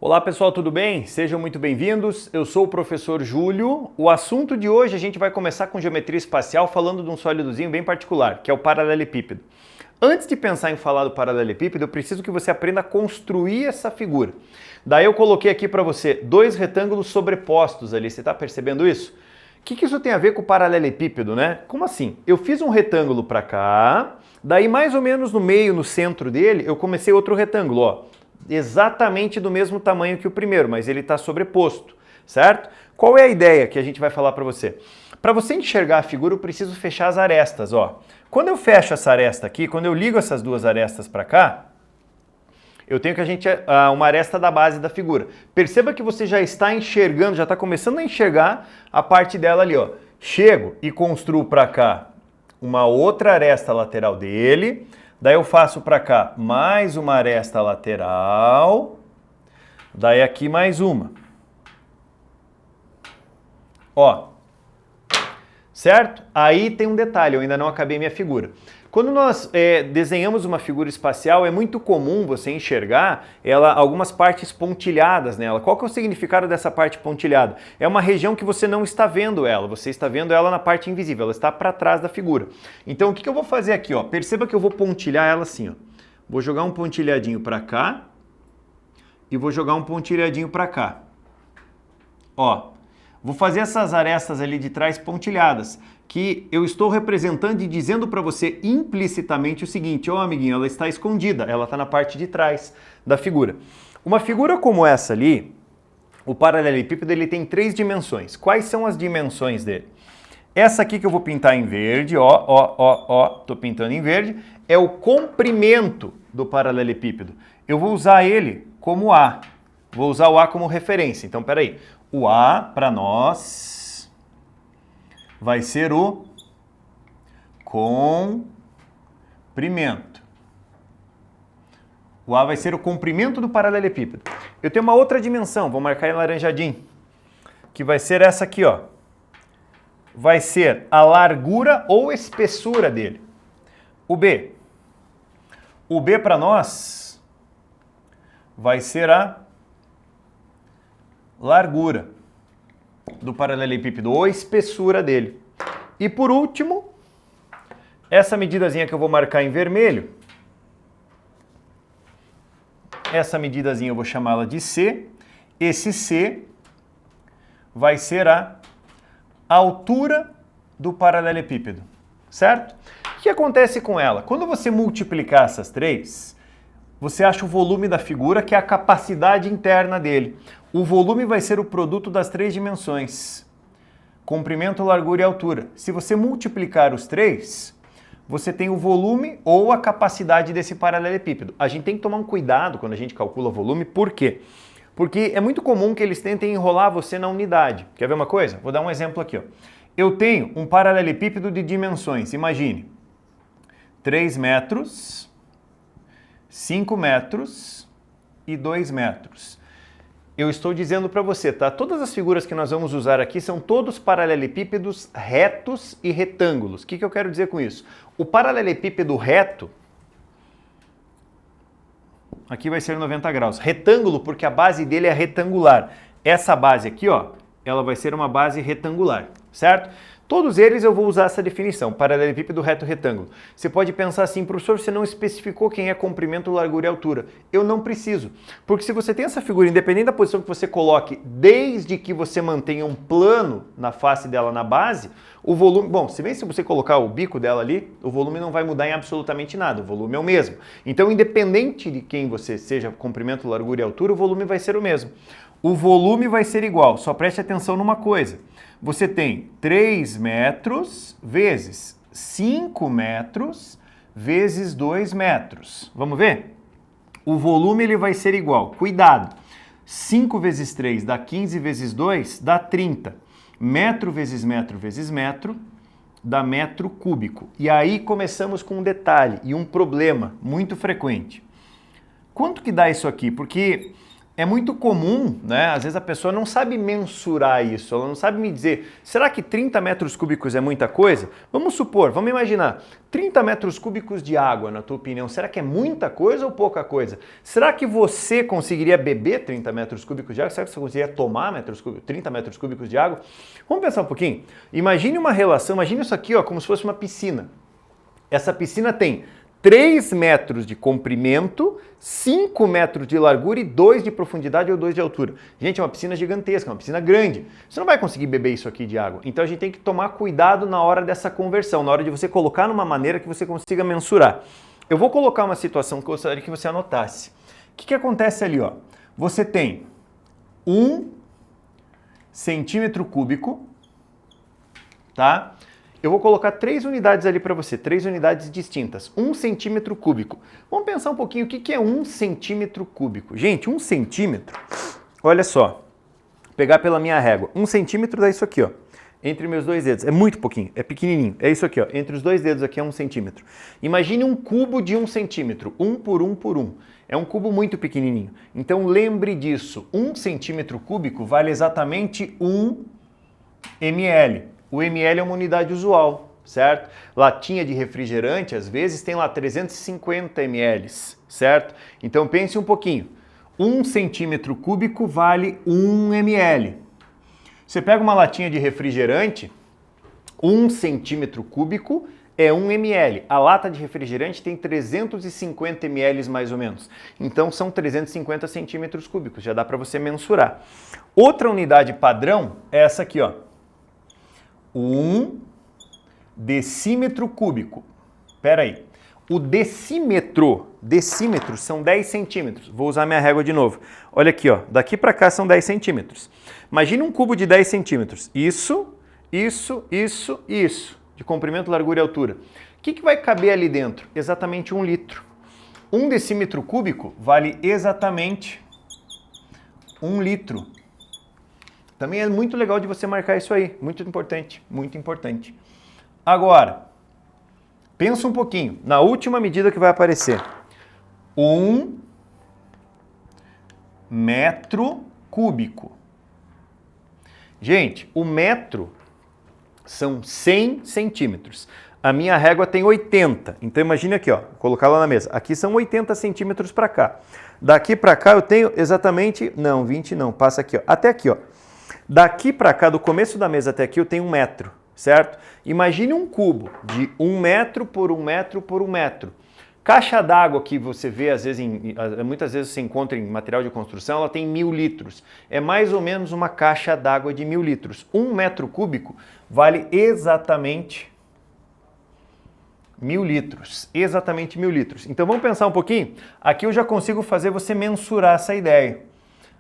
Olá pessoal, tudo bem? Sejam muito bem-vindos. Eu sou o professor Júlio. O assunto de hoje a gente vai começar com geometria espacial falando de um sólidozinho bem particular, que é o paralelepípedo. Antes de pensar em falar do paralelepípedo, eu preciso que você aprenda a construir essa figura. Daí eu coloquei aqui para você dois retângulos sobrepostos ali, você está percebendo isso? O que isso tem a ver com o paralelepípedo, né? Como assim? Eu fiz um retângulo para cá, daí mais ou menos no meio, no centro dele, eu comecei outro retângulo, ó. Exatamente do mesmo tamanho que o primeiro, mas ele está sobreposto, certo? Qual é a ideia que a gente vai falar para você? Para você enxergar a figura, eu preciso fechar as arestas, ó. Quando eu fecho essa aresta aqui, quando eu ligo essas duas arestas para cá, eu tenho uma aresta da base da figura. Perceba que você já está enxergando, já está começando a enxergar a parte dela ali, ó. Chego e construo para cá uma outra aresta lateral dele. Daí eu faço para cá mais uma aresta lateral, daí aqui mais uma. Ó, certo? Aí tem um detalhe, eu ainda não acabei minha figura. Quando nós desenhamos uma figura espacial, é muito comum você enxergar algumas partes pontilhadas nela. Qual que é o significado dessa parte pontilhada? É uma região que você não está vendo ela, você está vendo ela na parte invisível, ela está para trás da figura. Então o que eu vou fazer aqui? Ó? Perceba que eu vou pontilhar ela assim. Ó. Vou jogar um pontilhadinho para cá e vou jogar um pontilhadinho para cá. Ó, vou fazer essas arestas ali de trás pontilhadas, que eu estou representando e dizendo para você implicitamente o seguinte, ó amiguinho, ela está escondida, ela está na parte de trás da figura. Uma figura como essa ali, o paralelepípedo, ele tem 3 dimensões. Quais são as dimensões dele? Essa aqui que eu vou pintar em verde, ó, tô pintando em verde, é o comprimento do paralelepípedo. Eu vou usar ele como A, vou usar o A como referência. Então, peraí, o A para nós vai ser o comprimento. O A vai ser o comprimento do paralelepípedo. Eu tenho uma outra dimensão, vou marcar em laranjadinho, que vai ser essa aqui, ó. Vai ser a largura ou espessura dele. O B. O B para nós vai ser a largura do paralelepípedo ou espessura dele. E por último, essa medidazinha que eu vou marcar em vermelho, essa medidazinha eu vou chamá-la de C. Esse C vai ser a altura do paralelepípedo, certo? O que acontece com ela? Quando você multiplicar essas três, você acha o volume da figura, que é a capacidade interna dele. O volume vai ser o produto das 3 dimensões: comprimento, largura e altura. Se você multiplicar os 3, você tem o volume ou a capacidade desse paralelepípedo. A gente tem que tomar um cuidado quando a gente calcula volume. Por quê? Porque é muito comum que eles tentem enrolar você na unidade. Quer ver uma coisa? Vou dar um exemplo aqui. Ó. Eu tenho um paralelepípedo de dimensões, imagine, 3 metros, 5 metros e 2 metros. Eu estou dizendo para você, tá? Todas as figuras que nós vamos usar aqui são todos paralelepípedos retos e retângulos. O que eu quero dizer com isso? O paralelepípedo reto, aqui vai ser 90 graus. Retângulo, porque a base dele é retangular. Essa base aqui, ó, ela vai ser uma base retangular, certo? Todos eles eu vou usar essa definição, paralelepípedo reto retângulo. Você pode pensar assim, professor, você não especificou quem é comprimento, largura e altura. Eu não preciso, porque se você tem essa figura, independente da posição que você coloque, desde que você mantenha um plano na face dela na base, o volume, bom, se bem se você colocar o bico dela ali, o volume não vai mudar em absolutamente nada, o volume é o mesmo. Então, independente de quem você seja, comprimento, largura e altura, o volume vai ser o mesmo. O volume vai ser igual, só preste atenção numa coisa. Você tem 3 metros vezes 5 metros vezes 2 metros. Vamos ver? O volume ele vai ser igual. Cuidado! 5 vezes 3 dá 15 vezes 2 dá 30. Metro vezes metro vezes metro dá metro cúbico. E aí começamos com um detalhe e um problema muito frequente. Quanto que dá isso aqui? Porque é muito comum, né? Às vezes a pessoa não sabe mensurar isso, ela não sabe me dizer, será que 30 metros cúbicos é muita coisa? Vamos supor, vamos imaginar, 30 metros cúbicos de água, na tua opinião, será que é muita coisa ou pouca coisa? Será que você conseguiria beber 30 metros cúbicos de água? Será que você conseguiria tomar 30 metros cúbicos de água? Vamos pensar um pouquinho. Imagine uma relação, imagine isso aqui, ó, como se fosse uma piscina. Essa piscina tem 3 metros de comprimento, 5 metros de largura e 2 de profundidade ou 2 de altura. Gente, é uma piscina gigantesca, uma piscina grande. Você não vai conseguir beber isso aqui de água. Então a gente tem que tomar cuidado na hora dessa conversão, na hora de você colocar numa maneira que você consiga mensurar. Eu vou colocar uma situação que eu gostaria que você anotasse. O que acontece ali, ó? Você tem 1 centímetro cúbico, tá? Eu vou colocar 3 unidades ali para você, 3 unidades distintas. 1 centímetro cúbico. Vamos pensar um pouquinho o que é 1 centímetro cúbico. Gente, 1 centímetro, olha só, vou pegar pela minha régua. 1 centímetro dá isso aqui, ó, entre meus 2 dedos. É muito pouquinho, é pequenininho. É isso aqui, ó, entre os 2 dedos aqui é 1 centímetro. Imagine um cubo de 1 centímetro, 1 por 1 por 1. É um cubo muito pequenininho. Então lembre disso, 1 centímetro cúbico vale exatamente 1 ml. O ml é uma unidade usual, certo? Latinha de refrigerante, às vezes, tem lá 350 ml, certo? Então pense um pouquinho. 1 centímetro cúbico vale 1 ml. Você pega uma latinha de refrigerante, 1 centímetro cúbico é 1 ml. A lata de refrigerante tem 350 ml mais ou menos. Então são 350 centímetros cúbicos, já dá para você mensurar. Outra unidade padrão é essa aqui, ó. 1 decímetro cúbico. Espera aí. O decímetro são 10 centímetros. Vou usar minha régua de novo. Olha aqui, ó. Daqui para cá são 10 centímetros. Imagina um cubo de 10 centímetros. Isso, de comprimento, largura e altura. O que vai caber ali dentro? Exatamente 1 litro. 1 decímetro cúbico vale exatamente 1 litro. Também é muito legal de você marcar isso aí. Muito importante, muito importante. Agora, pensa um pouquinho. Na última medida que vai aparecer. 1 metro cúbico. Gente, o metro são 100 centímetros. A minha régua tem 80. Então imagine aqui, ó, vou colocar lá na mesa. Aqui são 80 centímetros para cá. Daqui para cá eu tenho exatamente... Não, 20 não. Passa aqui, ó. Até aqui, ó. Daqui para cá, do começo da mesa até aqui, eu tenho 1 metro, certo? Imagine um cubo de 1 metro por 1 metro por 1 metro. Caixa d'água que você vê, às vezes, muitas vezes você encontra em material de construção, ela tem 1000 litros. É mais ou menos uma caixa d'água de 1000 litros. 1 metro cúbico vale exatamente 1000 litros. Exatamente 1000 litros. Então vamos pensar um pouquinho? Aqui eu já consigo fazer você mensurar essa ideia.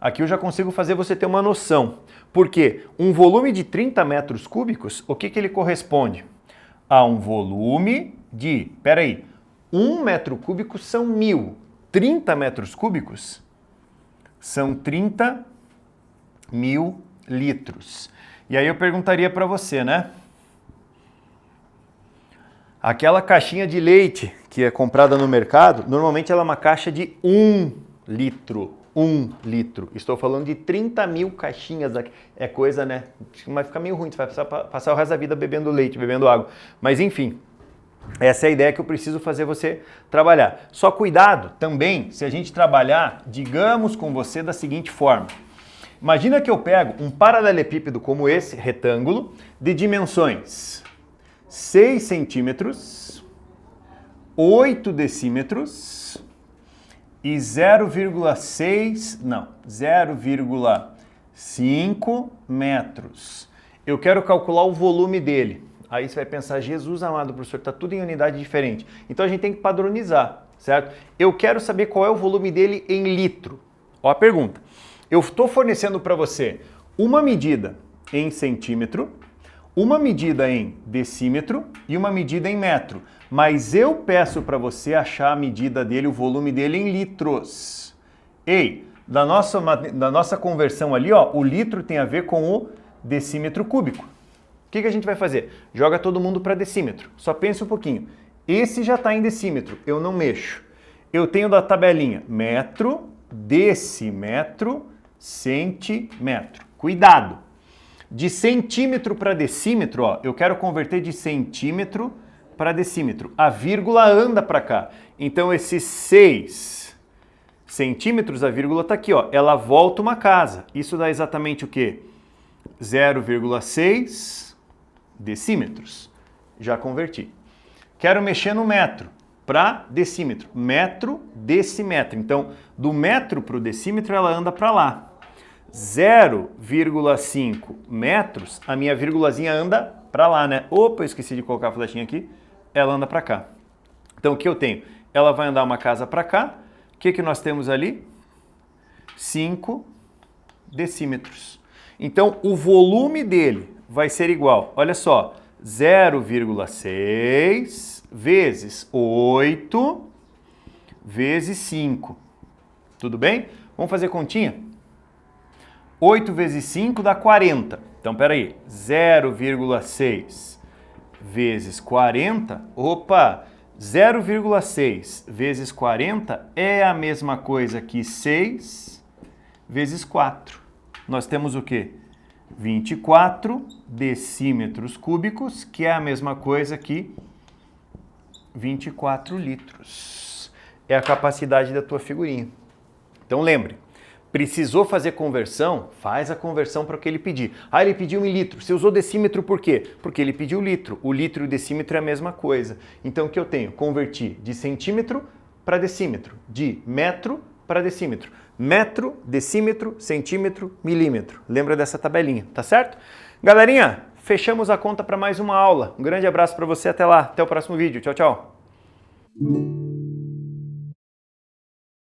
Aqui eu já consigo fazer você ter uma noção. Porque um volume de 30 metros cúbicos, o que ele corresponde? A um volume de, peraí, 1 metro cúbico são 1000. 30 metros cúbicos são 30 mil litros. E aí eu perguntaria para você, né? Aquela caixinha de leite que é comprada no mercado, normalmente ela é uma caixa de 1 litro. 1 litro. Estou falando de 30 mil caixinhas. É coisa, né? Vai ficar meio ruim, você vai passar o resto da vida bebendo leite, bebendo água. Mas enfim, essa é a ideia que eu preciso fazer você trabalhar. Só cuidado também se a gente trabalhar, digamos, com você da seguinte forma. Imagina que eu pego um paralelepípedo como esse, retângulo, de dimensões 6 centímetros, 8 decímetros, e 0,5 metros. Eu quero calcular o volume dele. Aí você vai pensar, Jesus amado, professor, está tudo em unidade diferente. Então a gente tem que padronizar, certo? Eu quero saber qual é o volume dele em litro. Ó a pergunta. Eu estou fornecendo para você uma medida em centímetro, uma medida em decímetro e uma medida em metro. Mas eu peço para você achar a medida dele, o volume dele em litros. Ei, da nossa conversão ali, ó, o litro tem a ver com o decímetro cúbico. O que a gente vai fazer? Joga todo mundo para decímetro. Só pensa um pouquinho. Esse já está em decímetro, eu não mexo. Eu tenho da tabelinha metro, decímetro, centímetro. Cuidado! De centímetro para decímetro, ó, eu quero converter de centímetro para decímetro. A vírgula anda para cá. Então, esses 6 centímetros, a vírgula está aqui, ó, ela volta uma casa. Isso dá exatamente o quê? 0,6 decímetros. Já converti. Quero mexer no metro para decímetro. Metro, decímetro. Então, do metro para o decímetro, ela anda para lá. 0,5 metros, a minha vírgulazinha anda para lá, né? Opa, eu esqueci de colocar a flechinha aqui. Ela anda para cá. Então, o que eu tenho? Ela vai andar uma casa para cá. O que nós temos ali? 5 decímetros. Então, o volume dele vai ser igual, olha só, 0,6 vezes 8 vezes 5. Tudo bem? Vamos fazer continha? 8 vezes 5 dá 40. Então, peraí, 0,6 vezes 40, opa, 0,6 vezes 40 é a mesma coisa que 6 vezes 4. Nós temos o quê? 24 decímetros cúbicos, que é a mesma coisa que 24 litros. É a capacidade da tua figurinha. Então lembre, precisou fazer conversão? Faz a conversão para o que ele pedir. Ah, ele pediu em litro. Você usou decímetro por quê? Porque ele pediu litro. O litro e o decímetro é a mesma coisa. Então o que eu tenho? Converti de centímetro para decímetro, de metro para decímetro. Metro, decímetro, centímetro, milímetro. Lembra dessa tabelinha, tá certo? Galerinha, fechamos a conta para mais uma aula. Um grande abraço para você, até lá, até o próximo vídeo. Tchau, tchau.